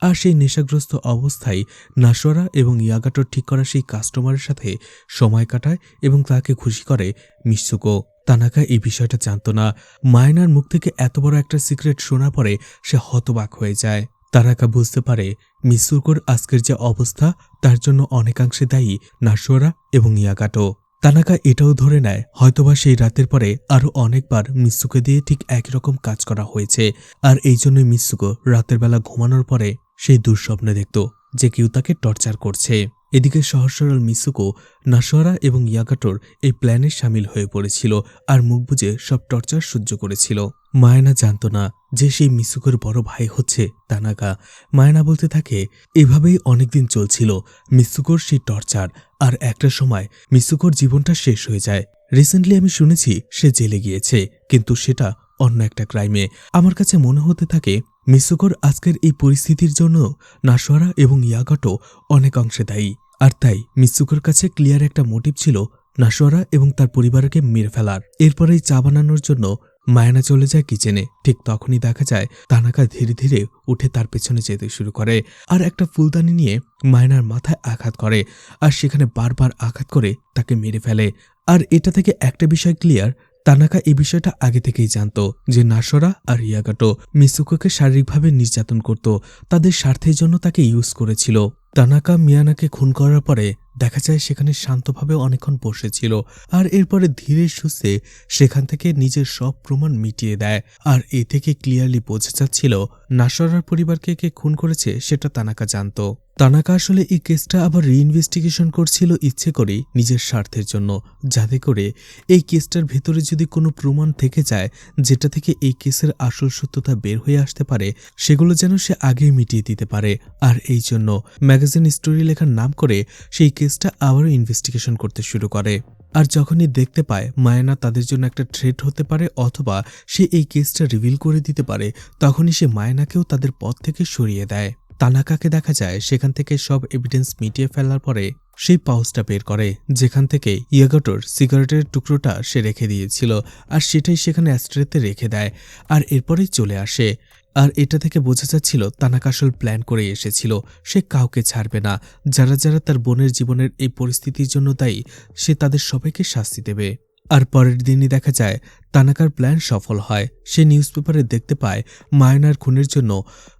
আর সেই নেশাগ্রস্ত অবস্থায় নাসওয়ারা এবং ইয়াগাটোর ঠিক করা সেই কাস্টমারের সাথে সময় কাটায় এবং তাকে খুশি করে মিৎসুকো। তানাকা এই বিষয়টা জানত না। মায়ানার মুখ থেকে এত বড় একটা সিক্রেট শোনার পরে সে হতবাক হয়ে যায়। তানাকা বুঝতে পারে মিৎসুকোর আজকের যে অবস্থা তার জন্য অনেকাংশে দায়ী নাসওয়ারা এবং ইয়াগাটো। তানাকা এটাও ধরে নেয় হয়তোবা সেই রাতের পরে আরও অনেকবার মিৎসুকো দিয়ে ঠিক একই রকম কাজ করা হয়েছে। আর এই জন্যই মিৎসুকো রাতের বেলা ঘুমানোর পরে সেই দুঃস্বপ্নে দেখত যে কেউ তাকে টর্চার করছে। এদিকে সহজ সরল মিৎসুকো নাসওয়ারা এবং ইয়াগাটোর এই প্ল্যানে সামিল হয়ে পড়েছিল আর মুখ বুজে সব টর্চার সহ্য করেছিল। মায়ানা জানত না যে সেই মিৎসুকোর বড় ভাই হচ্ছে তানাকা। মায়ানা বলতে থাকে এভাবেই অনেকদিন চলছিল মিৎসুকোর সেই টর্চার। আর একটা সময় মিৎসুকোর জীবনটা শেষ হয়ে যায়। রিসেন্টলি আমি শুনেছি সে জেলে গিয়েছে, কিন্তু সেটা অন্য একটা ক্রাইমে। আমার কাছে মনে হতে থাকে মিৎসুকোর আজকের এই পরিস্থিতির জন্য নাসওয়ারা এবং ইয়াগাটো অনেক অংশে দায়ী। আর তাই মিৎসুকোর কাছে ক্লিয়ার একটা মোটিভ ছিল নাসওয়ারা এবং তার পরিবারকে মেরে ফেলার। এরপরেই চা বানানোর জন্য মায়ানা চলে যায় কিচেনে। ঠিক তখনই দেখা যায় তানাকা ধীরে ধীরে উঠে তার পেছনে যেতে শুরু করে আর একটা ফুলদানি নিয়ে মায়ানার মাথায় আঘাত করে। আর সেখানে বারবার আঘাত করে তাকে মেরে ফেলে। আর এটা থেকে একটা বিষয় ক্লিয়ার, তানাকা এই বিষয়টা আগে থেকেই জানত যে নাসওয়ারা আর ইয়াগাটো মিৎসুকোকে শারীরিকভাবে নির্যাতন করত, তাদের স্বার্থের জন্য তাকে ইউজ করেছিল। তানাকা মিয়ানাকে খুন করার পরে দেখা যায় সেখানে শান্তভাবে অনেকক্ষণ বসেছিল। আর এরপরে ধীরে সুস্থে সেখান থেকে নিজের সব প্রমাণ মিটিয়ে দেয়। আর এ থেকে ক্লিয়ারলি বোঝা যাচ্ছিল নাসওয়ারার পরিবারকে কে খুন করেছে সেটা তানাকা জানত। তানাকা আসলে এই কেসটা আবার রিইনভেস্টিগেশন করছিল ইচ্ছে করে নিজের স্বার্থের জন্য, যাতে করে এই কেসটার ভেতরে যদি কোনো প্রমাণ থেকে যায় যেটা থেকে এই কেসের আসল সত্যতা বের হয়ে আসতে পারে, সেগুলো যেন সে আগেই মিটিয়ে দিতে পারে। আর এই জন্য ম্যাগাজিন স্টোরি লেখার নাম করে সেই কেসটা আবারও ইনভেস্টিগেশন করতে শুরু করে। আর যখনই দেখতে পায় মায়ানা তাদের জন্য একটা থ্রেট হতে পারে অথবা সে এই কেসটা রিভিল করে দিতে পারে, তখনই সে মায়ানাকেও তাদের পথ থেকে সরিয়ে দেয়। তানাকাকে দেখা যায় সেখান থেকে সব এভিডেন্স মিটিয়ে ফেলার পরে সেই পাউচটা বের করে যেখান থেকে ইয়াগাটোর সিগারেটের টুকরোটা সে রেখে দিয়েছিল। আর সেটাই সেখানে অ্যাস্ট্রেতে রেখে দেয়। আর এরপরেই চলে আসে। আর এটা থেকে বোঝা যাচ্ছিল তানাকা আসল প্ল্যান করে এসেছিল, সে কাউকে ছাড়বে না। যারা যারা তার বোনের জীবনের এই পরিস্থিতির জন্য দায়ী, সে তাদের সবাইকে শাস্তি দেবে। আর পরের দিনই দেখা যায় তানাকার প্ল্যান সফল হয়। সে নিউজ পেপারে দেখতে পায় মায়নার খুনের জন্য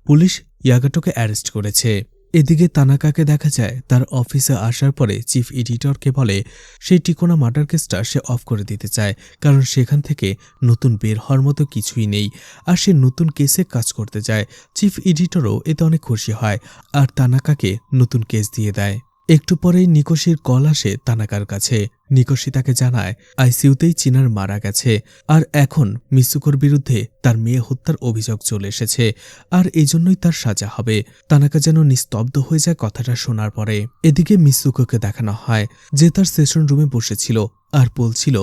পুলিশ ইয়াগাটোকে অ্যারেস্ট করেছে। এদিকে তানাকাকে দেখা যায় তার অফিসে আসার পরে চিফ এডিটরকে বলে সেই টিকোনা মার্ডার কেসটা সে অফ করে দিতে চায়, কারণ সেখান থেকে নতুন বের হওয়ার মতো কিছুই নেই। আর সে নতুন কেসে কাজ করতে যায়। চিফ এডিটরও এতে অনেক খুশি হয় আর তানাকাকে নতুন কেস দিয়ে দেয়। একটু পরেই নিকোশির কল আসে তানাকার কাছে। নিকোশি তাকে জানায় আইসিইউতেই চিনার মারা গেছে আর এখন মিসুকোর বিরুদ্ধে তার মেয়ে হত্যার অভিযোগ চলে এসেছে আর এই জন্যই তার সাজা হবে। তানাকা যেন নিস্তব্ধ হয়ে যায় কথাটা শোনার পরে। এদিকে মিসুকোকে দেখানো হয় যে তার সেশন রুমে বসেছিল আর বলছিল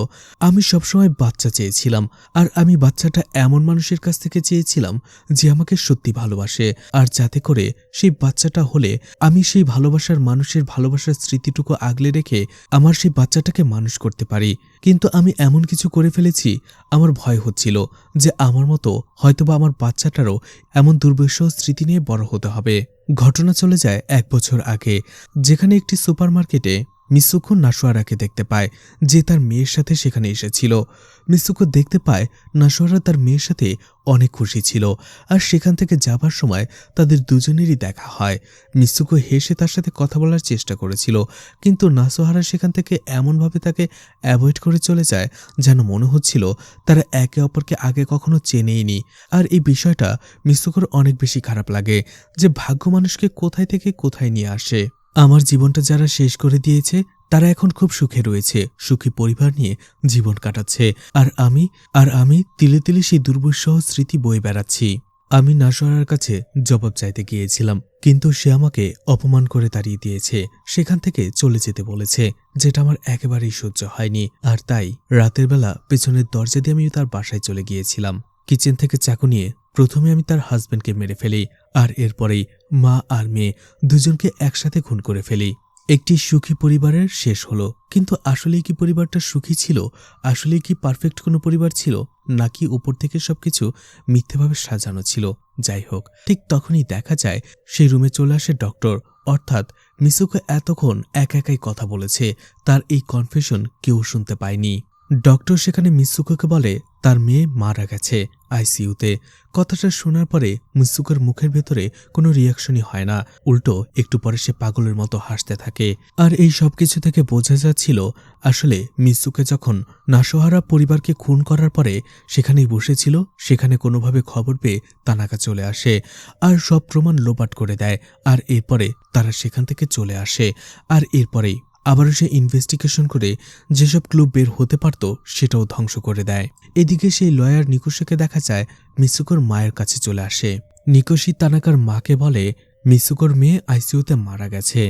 আমি সবসময় বাচ্চা চেয়েছিলাম আর আমি বাচ্চাটা এমন মানুষের কাছ থেকে চেয়েছিলাম যে আমাকে সত্যি ভালোবাসে, আর যাতে করে সেই বাচ্চাটা হলে আমি সেই ভালোবাসার মানুষের ভালোবাসার স্মৃতিটুকু আগলে রেখে আমার সেই বাচ্চাটাকে মানুষ করতে পারি। কিন্তু আমি এমন কিছু করে ফেলেছি, আমার ভয় হচ্ছিল যে আমার মতো হয়তোবা আমার বাচ্চাটারও এমন দুর্বিষহ স্মৃতি নিয়ে বড় হতে হবে। ঘটনা চলে যায় 1 বছর আগে, যেখানে একটি সুপারমার্কেটে মিসুকো নাশোয়ারাকে দেখতে পায় যে তার মেয়ের সাথে সেখানে এসেছিল। মিসুকো দেখতে পায় নাশোয়ারা তার মেয়ের সাথে অনেক খুশি ছিল আর সেখান থেকে যাবার সময় তাদের দুজনেরই দেখা হয়। মিসুকো হেসে তার সাথে কথা বলার চেষ্টা করেছিল, কিন্তু নাশোয়ারা সেখান থেকে এমনভাবে তাকে অ্যাভয়েড করে চলে যায় যেন মনে হচ্ছিল তারা একে অপরকে আগে কখনো চেনেইনি। আর এই বিষয়টা মিসুকোর অনেক বেশি খারাপ লাগে যে ভাগ্য মানুষকে কোথায় থেকে কোথায় নিয়ে আসে। আমার জীবনটা যারা শেষ করে দিয়েছে তারা এখন খুব সুখে রয়েছে, সুখী পরিবার নিয়ে জীবন কাটাচ্ছে, আর আমি তিলে তিলে সেই দুর্বিষহ স্মৃতি বয়ে বেড়াচ্ছি। আমি নাশোয়ারার কাছে জবাব চাইতে গিয়েছিলাম, কিন্তু সে আমাকে অপমান করে তাড়িয়ে দিয়েছে, সেখান থেকে চলে যেতে বলেছে, যেটা আমার একেবারেই সহ্য হয়নি। আর তাই রাতের বেলা পেছনের দরজা দিয়ে আমি তার বাসায় চলে গিয়েছিলাম। কিচেন থেকে চাকু নিয়ে প্রথমে আমি তার হাজব্যান্ডকে মেরে ফেলি আর এরপরেই মা আর মেয়ে দুজনকে একসাথে খুন করে ফেলি। একটি সুখী পরিবারের শেষ হলো, কিন্তু আসলেই কি পরিবারটা সুখী ছিল? আসলেই কি পারফেক্ট কোনো পরিবার ছিল, নাকি উপর থেকে সবকিছু মিথ্যেভাবে সাজানো ছিল? যাই হোক, ঠিক তখনই দেখা যায় সেই রুমে চলে আসে ডক্টর, অর্থাৎ মিসুকো এতক্ষণ একা একাই কথা বলেছে, তার এই কনফেশন কেউ শুনতে পায়নি। ডক্টর সেখানে মিসুকোকে বলে তার মেয়ে মারা গেছে আইসিইউতে। কথাটা শোনার পরে মিসুকোর মুখের ভেতরে কোনো রিয়াকশনই হয় না, উল্টো একটু পরে সে পাগলের মতো হাসতে থাকে। আর এই সবকিছু থেকে বোঝা যাচ্ছিল আসলে মিসুকো যখন নাশোহারা পরিবারকে খুন করার পরে সেখানেই বসেছিল, সেখানে কোনোভাবে খবর পেয়ে তানাকা চলে আসে আর সব প্রমাণ লোপাট করে দেয়। আর এরপরে তারা সেখান থেকে চলে আসে আর এরপরেই আবারও সে ইনভেস্টিগেশন করে যেসব ক্লু বের হতে পারত সেটাও ধ্বংস করে দেয়। এদিকে সেই লয়ার নিকোশিকে দেখা যায় মিসুকোর মায়ের কাছে চলে আসে। নিকোশি তানাকার মাকে বলে মিসুকোর মেয়ে আইসিইউতে মারা গেছে।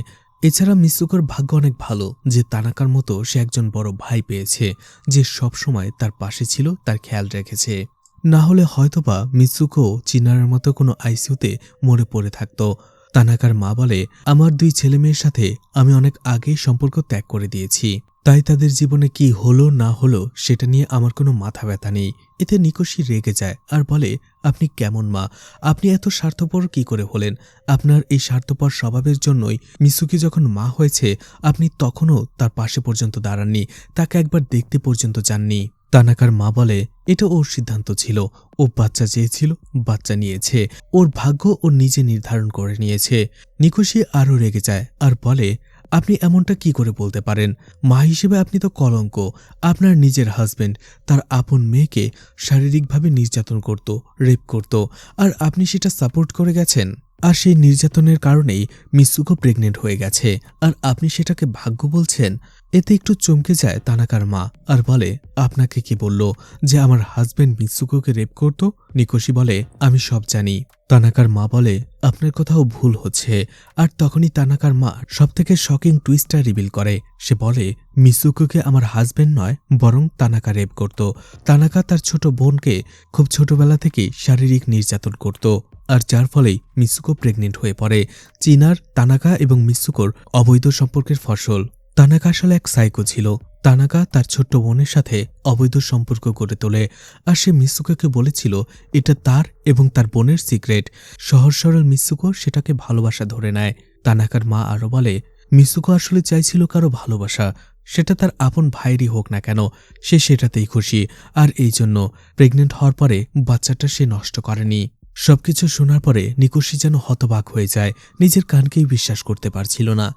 এছাড়া মিসুকোর ভাগ্য অনেক ভালো যে তানাকার মতো সে একজন বড় ভাই পেয়েছে যে সব সময় তার পাশে ছিল, তার খেয়াল রেখেছে। না হলে হয়তোবা মিসুকো চিনারের মতো কোনো আইসিইউতে মরে পড়ে থাকত। তানাকার মা বলে আমার 2 ছেলে মেয়ের সাথে আমি অনেক আগেই সম্পর্ক ত্যাগ করে দিয়েছি, তাই তাদের জীবনে কি হলো না হলো সেটা নিয়ে আমার কোনো মাথা ব্যথা নেই। এতে নিকোশি রেগে যায় আর বলে আপনি কেমন মা, আপনি এত স্বার্থপর কি করে হলেন? আপনার এই স্বার্থপর স্বভাবের জন্যই মিসুকি যখন মা হয়েছে আপনি তখনও তার পাশে পর্যন্ত দাঁড়াননি, তাকে একবার দেখতে পর্যন্ত যাননি। তানাকার মা বলে এটা ওর সিদ্ধান্ত ছিল, ও বাচ্চা চেয়েছিল, বাচ্চা নিয়েছে, ওর ভাগ্য ও নিজে নির্ধারণ করে নিয়েছে। নিকোশি আরও রেগে যায় আর বলে আপনি এমনটা কি করে বলতে পারেন? মা হিসেবে আপনি তো কলঙ্ক। আপনার নিজের হাজবেন্ড তার আপন মেয়েকে শারীরিকভাবে নির্যাতন করত, রেপ করত, আর আপনি সেটা সাপোর্ট করে গেছেন। আর সেই নির্যাতনের কারণেই মিসুকো প্রেগনেন্ট হয়ে গেছে, আর আপনি সেটাকে ভাগ্য বলছেন। এতে একটু চমকে যায় তানাকার মা আর বলে আপনাকে কি বলল যে আমার হাজবেন্ড মিসুকোকে রেপ করত? নিকোশি বলে আমি সব জানি। তানাকার মা বলে আপনার কোথাও ভুল হচ্ছে। আর তখনই তানাকার মা সবথেকে শকিং টুইস্টটা রিভিল করে। সে বলে মিসুকোকে আমার হাজবেন্ড নয় বরং তানাকা রেপ করত। তানাকা তার ছোট বোনকে খুব ছোটবেলা থেকেই শারীরিক নির্যাতন করত, আর যার ফলেই মিসুকো প্রেগনেন্ট হয়ে পড়ে। চিনার, তানাকা এবং মিসুকোর অবৈধ সম্পর্কের ফসল। তানাকা আসলে এক সাইকো ছিল, তানাকা তার ছোট্ট বোনের সাথে অবৈধ সম্পর্ক গড়ে তোলে আর সে মিৎসুকোকে বলেছিল এটা তার এবং তার বোনের সিক্রেট। সহজ সরল মিৎসুকো সেটাকে ভালোবাসা ধরে নেয়। তানাকার মা আরও বলে মিৎসুকো আসলে চাইছিল কারো ভালোবাসা, সেটা তার আপন ভাইয়েরই হোক না কেন, সে সেটাতেই খুশি। আর এই জন্য প্রেগনেন্ট হওয়ার পরে বাচ্চাটা সে নষ্ট করেনি। সবকিছু শোনার পরে নিকোশি যেন হতবাক হয়ে যায়, নিজের কানকেই বিশ্বাস করতে পারছিল না।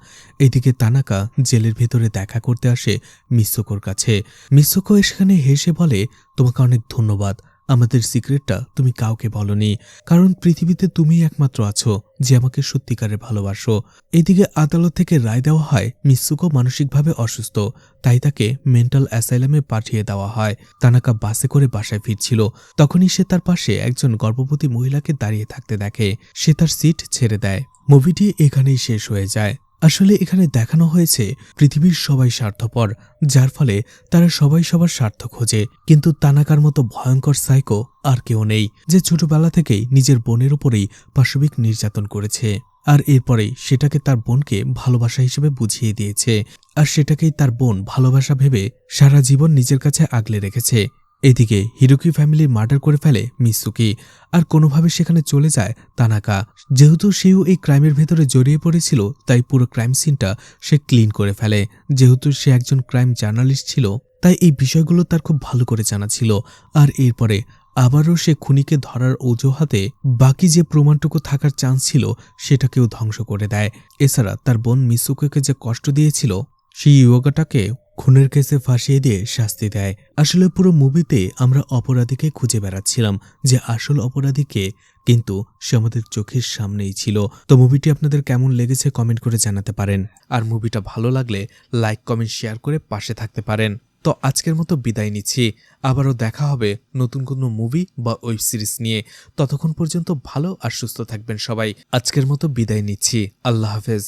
এদিকে তানাকা জেলের ভেতরে দেখা করতে আসে মিৎসুকোর কাছে। মিৎসুকো সেখানে হেসে বলে তোমাকে অনেক ধন্যবাদ, আমাদের সিক্রেটটা তুমি কাউকে বলনি, কারণ পৃথিবীতে তুমিই একমাত্র আছো যে আমাকে সত্যিকারের ভালোবাসো। এদিকে আদালত থেকে রায় দেওয়া হয় মিৎসুকো মানসিকভাবে অসুস্থ, তাই তাকে মেন্টাল অ্যাসাইলামে পাঠিয়ে দেওয়া হয়। তানাকা বাসে করে বাসায় ফিরছিল, তখনই সে তার পাশে একজন গর্ভবতী মহিলাকে দাঁড়িয়ে থাকতে দেখে। সে তার সিট ছেড়ে দেয়। মুভিটি এখানেই শেষ হয়ে যায়। আসলে এখানে দেখানো হয়েছে পৃথিবীর সবাই স্বার্থপর, যার ফলে তারা সবাই সবার স্বার্থ খোঁজে। কিন্তু তানাকার মতো ভয়ঙ্কর সাইকো আর কেউ নেই, যে ছোটবেলা থেকেই নিজের বোনের উপরেই পাশবিক নির্যাতন করেছে, আর এরপরেই সেটাকে তার বোনকে ভালোবাসা হিসেবে বুঝিয়ে দিয়েছে, আর সেটাকেই তার বোন ভালোবাসা ভেবে সারা জীবন নিজের কাছে আগলে রেখেছে। এদিকে হিরোকি ফ্যামিলির মার্ডার করে ফেলে মিৎসুকি, আর কোনোভাবে সেখানে চলে যায় তানাকা। যেহেতু সেও এই ক্রাইমের ভেতরে জড়িয়ে পড়েছিল, তাই পুরো ক্রাইম সিনটা সে ক্লিন করে ফেলে। যেহেতু সে একজন ক্রাইম জার্নালিস্ট ছিল, তাই এই বিষয়গুলো তার খুব ভালো করে জানা ছিল। আর এরপরে আবারও সে খুনিকে ধরার অজুহাতে বাকি যে প্রমাণটুকু থাকার চান্স ছিল সেটাকেও ধ্বংস করে দেয়। এছাড়া তার বোন মিৎসুকিকে যে কষ্ট দিয়েছিল সেই ইয়োগাটাকে খুনের কেসে ফাঁসিয়ে দিয়ে শাস্তি দেয়। আসলে পুরো মুভিতে আমরা অপরাধীকে খুঁজে বেড়াচ্ছিলাম যে আসল অপরাধীকে, কিন্তু সে আমাদের চোখের সামনেই ছিল। তো মুভিটি আপনাদের কেমন লেগেছে কমেন্ট করে জানাতে পারেন, আর মুভিটা ভালো লাগলে লাইক কমেন্ট শেয়ার করে পাশে থাকতে পারেন। তো আজকের মতো বিদায় নিচ্ছি, আবারও দেখা হবে নতুন কোনো মুভি বা ওয়েব সিরিজ নিয়ে। ততক্ষণ পর্যন্ত ভালো আর সুস্থ থাকবেন সবাই। আজকের মতো বিদায় নিচ্ছি, আল্লাহ হাফেজ।